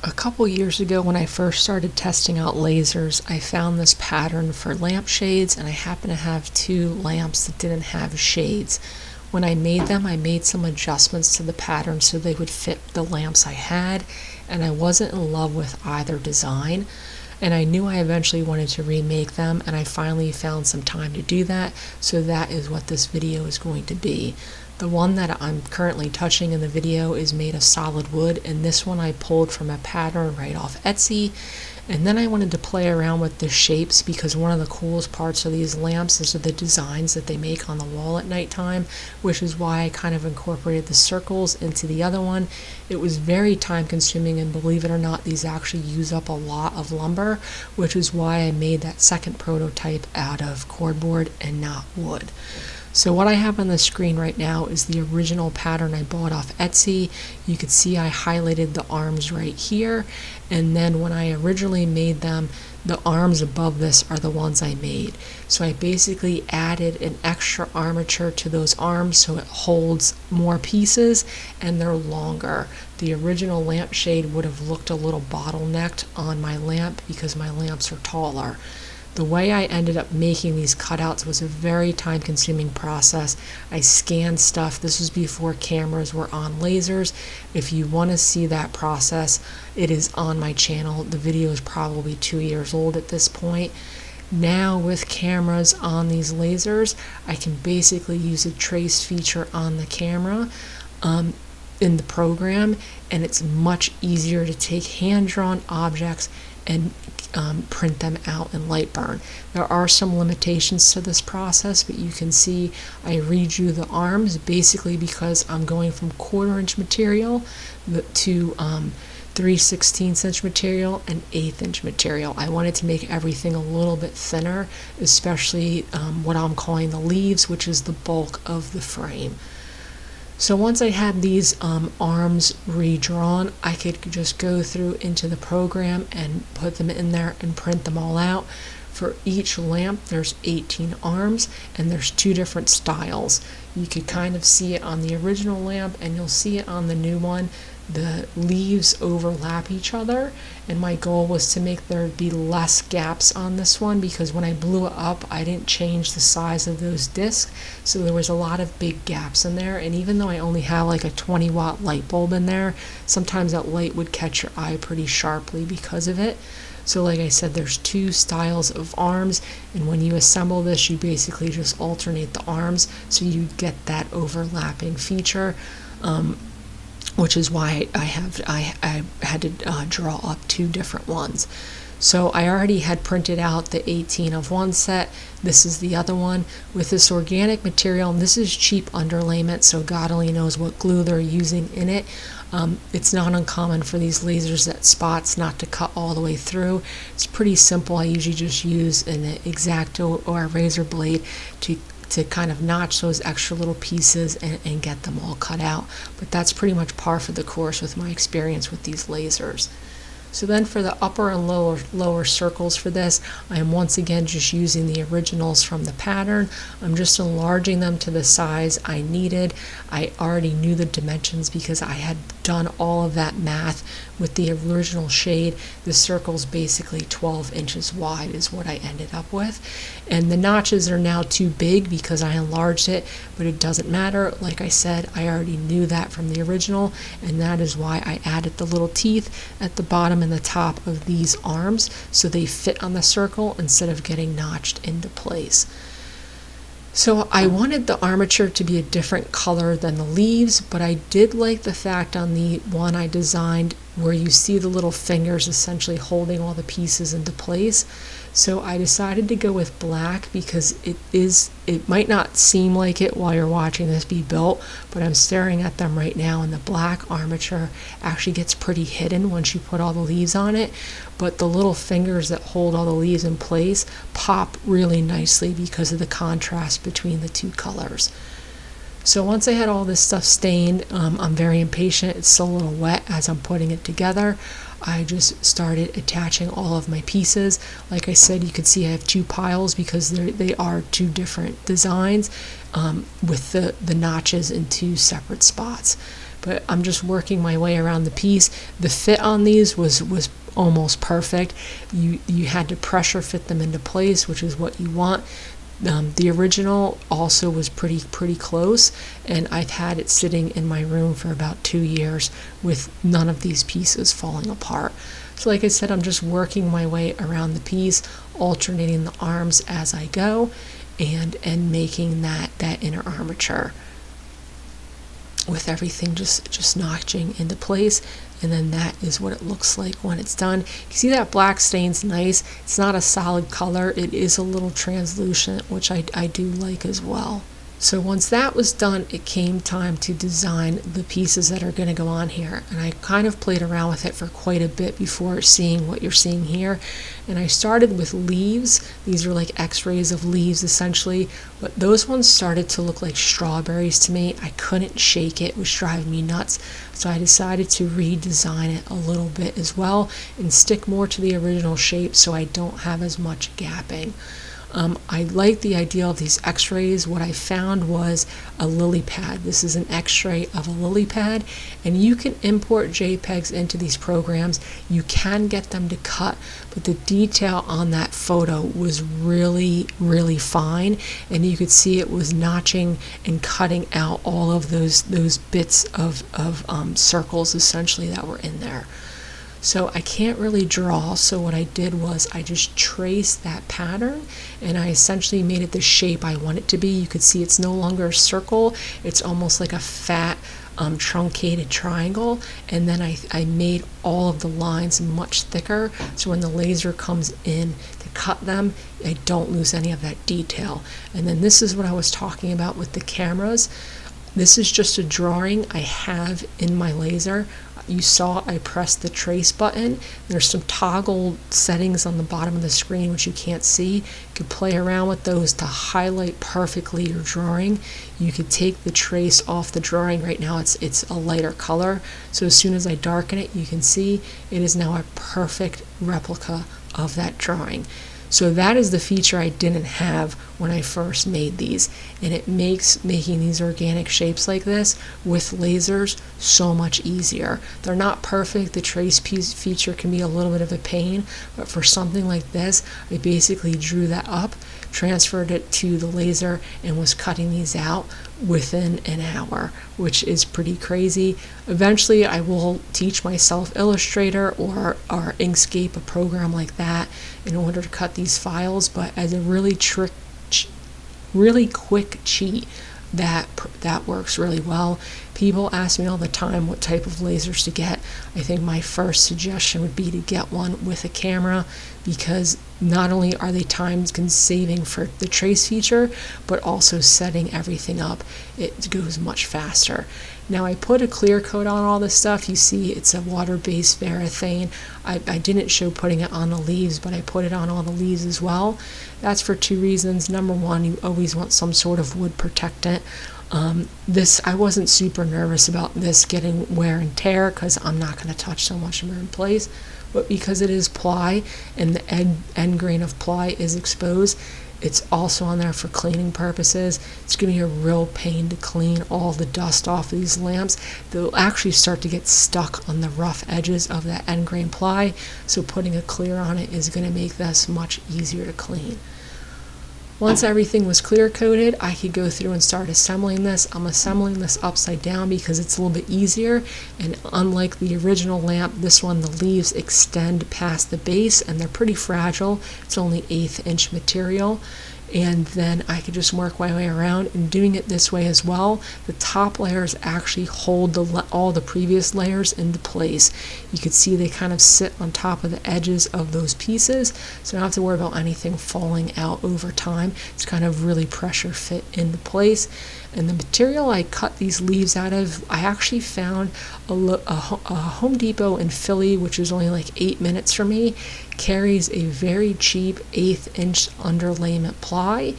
A couple years ago when I first started testing out lasers, I found this pattern for lampshades, and I happen to have two lamps that didn't have shades. When I made them, I made some adjustments to the pattern so they would fit the lamps I had, and I wasn't in love with either design. And I knew I eventually wanted to remake them, and I finally found some time to do that, so that is what this video is going to be. The one that I'm currently touching in the video is made of solid wood, and this one I pulled from a pattern right off Etsy. And then I wanted to play around with the shapes, because one of the coolest parts of these lamps is the designs that they make on the wall at nighttime, which is why I kind of incorporated the circles into the other one. It was very time consuming, and believe it or not, these actually use up a lot of lumber, which is why I made that second prototype out of cardboard and not wood. So what I have on the screen right now is the original pattern I bought off Etsy. You can see I highlighted the arms right here, and then when I originally made them, the arms above this are the ones I made. So I basically added an extra armature to those arms so it holds more pieces and they're longer. The original lampshade would have looked a little bottlenecked on my lamp because my lamps are taller. The way I ended up making these cutouts was a very time-consuming process. I scanned stuff. This was before cameras were on lasers. If you want to see that process, it is on my channel. The video is probably 2 years old at this point. Now with cameras on these lasers, I can basically use a trace feature on the camera in the program, and it's much easier to take hand-drawn objects and print them out in Lightburn. There are some limitations to this process, but you can see I redrew the arms basically because I'm going from 1/4" material to 3/16" material and 1/8" material. I wanted to make everything a little bit thinner, especially what I'm calling the leaves, which is the bulk of the frame. So once I had these arms redrawn, I could just go through into the program and put them in there and print them all out. For each lamp, there's 18 arms, and there's 2 different styles. You could kind of see it on the original lamp, and you'll see it on the new one. The leaves overlap each other, and my goal was to make there be less gaps on this one, because when I blew it up, I didn't change the size of those discs, so there was a lot of big gaps in there. And even though I only have like a 20-watt light bulb in there, sometimes that light would catch your eye pretty sharply because of it. So like I said, there's 2 styles of arms, and when you assemble this, you basically just alternate the arms so you get that overlapping feature, which is why I had to draw up 2 different ones. So I already had printed out the 18 of one set. This is the other one with this organic material, and this is cheap underlayment, so God only knows what glue they're using in it. It's not uncommon for these lasers at spots not to cut all the way through. It's pretty simple. I usually just use an X-Acto or a razor blade to kind of notch those extra little pieces and get them all cut out. But that's pretty much par for the course with my experience with these lasers. So then for the upper and lower circles for this, I am once again just using the originals from the pattern. I'm just enlarging them to the size I needed. I already knew the dimensions because I had done all of that math with the original shade. The circle's basically 12 inches wide is what I ended up with. And the notches are now too big because I enlarged it, but it doesn't matter. Like I said, I already knew that from the original, and that is why I added the little teeth at the bottom and the top of these arms so they fit on the circle instead of getting notched into place. So I wanted the armature to be a different color than the leaves, but I did like the fact on the one I designed where you see the little fingers essentially holding all the pieces into place. So I decided to go with black because it might not seem like it while you're watching this be built, but I'm staring at them right now, and the black armature actually gets pretty hidden once you put all the leaves on it, but the little fingers that hold all the leaves in place pop really nicely because of the contrast between the 2 colors. So once I had all this stuff stained, I'm very impatient. It's still a little wet as I'm putting it together. I just started attaching all of my pieces. Like I said, you can see I have 2 piles because they are 2 different designs with the notches in 2 separate spots. but I'm just working my way around the piece. The fit on these was almost perfect. You had to pressure fit them into place, which is what you want. The original also was pretty close, and I've had it sitting in my room for about 2 years with none of these pieces falling apart. So like I said, I'm just working my way around the piece, alternating the arms as I go, and making that inner armature with everything just notching into place. And then that is what it looks like when it's done. You see that black stain's nice. It's not a solid color. It is a little translucent, which I do like as well. So once that was done, it came time to design the pieces that are going to go on here. And I kind of played around with it for quite a bit before seeing what you're seeing here. And I started with leaves. These are like x-rays of leaves essentially, but those ones started to look like strawberries to me. I couldn't shake it. It was driving me nuts. So I decided to redesign it a little bit as well and stick more to the original shape so I don't have as much gapping. I like the idea of these x-rays. What I found was a lily pad. This is an x-ray of a lily pad, and you can import JPEGs into these programs. You can get them to cut, but the detail on that photo was really fine, and you could see it was notching and cutting out all of those bits of circles essentially that were in there. So I can't really draw, so what I did was I just traced that pattern and I essentially made it the shape I want it to be. You could see it's no longer a circle, it's almost like a fat truncated triangle, and then I made all of the lines much thicker so when the laser comes in to cut them, I don't lose any of that detail. And then this is what I was talking about with the cameras. This is just a drawing I have in my laser. You saw I pressed the trace button. There's some toggle settings on the bottom of the screen which you can't see. You could play around with those to highlight perfectly your drawing. You could take the trace off the drawing. Right now it's a lighter color, so as soon as I darken it, you can see it is now a perfect replica of that drawing. So that is the feature I didn't have when I first made these, and it makes making these organic shapes like this with lasers so much easier. They're not perfect. The trace piece feature can be a little bit of a pain, but for something like this, I basically drew that up, transferred it to the laser, and was cutting these out within an hour, which is pretty crazy. Eventually I will teach myself Illustrator or Inkscape, a program like that, in order to cut these files, but as a really quick cheat, that works really well. People ask me all the time what type of lasers to get. I think my first suggestion would be to get one with a camera, because not only are they time saving for the trace feature, but also setting everything up, it goes much faster. Now I put a clear coat on all this stuff. You see it's a water-based varathane. I didn't show putting it on the leaves, but I put it on all the leaves as well. That's for two reasons. Number one, you always want some sort of wood protectant. I wasn't super nervous about this getting wear and tear because I'm not going to touch so much of it in place, but because it is ply and the end grain of ply is exposed, it's also on there for cleaning purposes. It's going to be a real pain to clean all the dust off of these lamps. They'll actually start to get stuck on the rough edges of that end grain ply, so putting a clear on it is going to make this much easier to clean. Once everything was clear coated, I could go through and start assembling this. I'm assembling this upside down because it's a little bit easier, and unlike the original lamp, this one, the leaves extend past the base and they're pretty fragile. It's only 1/8 inch material, and then I could just work my way around. And doing it this way as well, the top layers actually hold all the previous layers into place. You can see they kind of sit on top of the edges of those pieces, so I don't have to worry about anything falling out over time. It's kind of really pressure fit into place. And the material I cut these leaves out of, I actually found a Home Depot in Philly, which is only like 8 minutes from me, carries a very cheap 1/8 inch underlayment ply.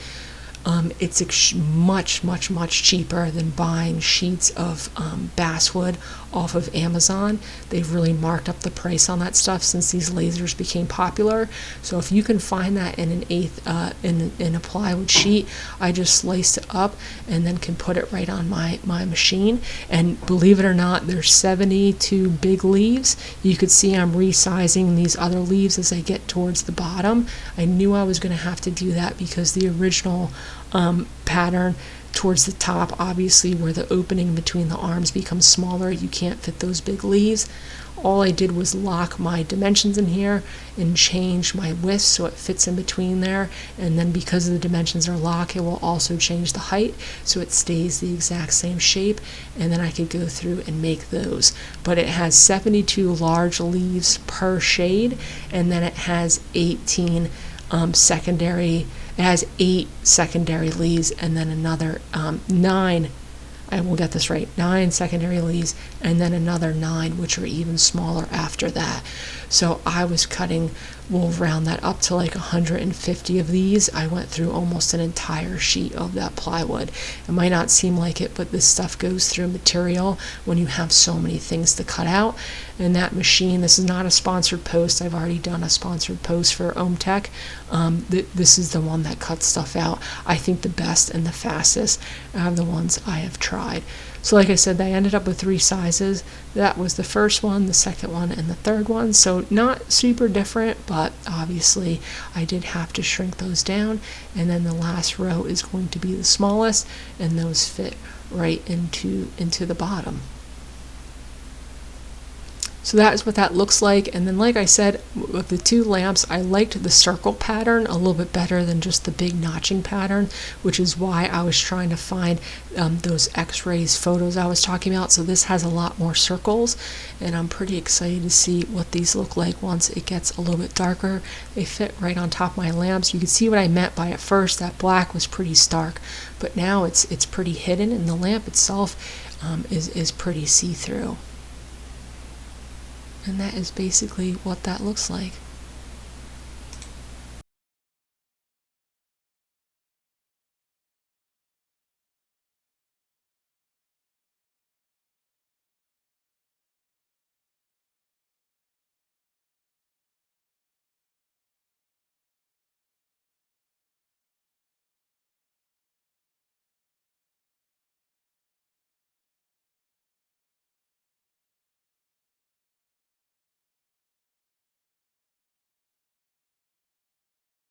It's much cheaper than buying sheets of basswood off of Amazon. They've really marked up the price on that stuff since these lasers became popular. So if you can find that in an eighth in a plywood sheet, I just sliced it up and then can put it right on my machine. And believe it or not, there's 72 big leaves. You could see I'm resizing these other leaves as I get towards the bottom. I knew I was going to have to do that because the original pattern towards the top, obviously where the opening between the arms becomes smaller, you can't fit those big leaves. All I did was lock my dimensions in here and change my width so it fits in between there, and then because the dimensions are locked, it will also change the height so it stays the exact same shape, and then I could go through and make those. But it has 72 large leaves per shade, and then it has 18 secondary. It has 8 secondary leaves and then another 9, I will get this right, 9 secondary leaves and then another 9 which are even smaller after that. So I was cutting, we'll round that up to like 150 of these. I went through almost an entire sheet of that plywood. It might not seem like it, but this stuff goes through material when you have so many things to cut out. And that machine, this is not a sponsored post. I've already done a sponsored post for OhmTech. This is the one that cuts stuff out. I think the best and the fastest out of the ones I have tried. So like I said, I ended up with 3 sizes. That was the first one, the second one, and the third one. So not super different, but obviously I did have to shrink those down. And then the last row is going to be the smallest, and those fit right into the bottom. So that is what that looks like. And then like I said, with the 2 lamps, I liked the circle pattern a little bit better than just the big notching pattern, which is why I was trying to find those x-rays photos I was talking about. So this has a lot more circles, and I'm pretty excited to see what these look like once it gets a little bit darker. They fit right on top of my lamps. You can see what I meant by at first, that black was pretty stark, but now it's pretty hidden, and the lamp itself is pretty see-through. And that is basically what that looks like.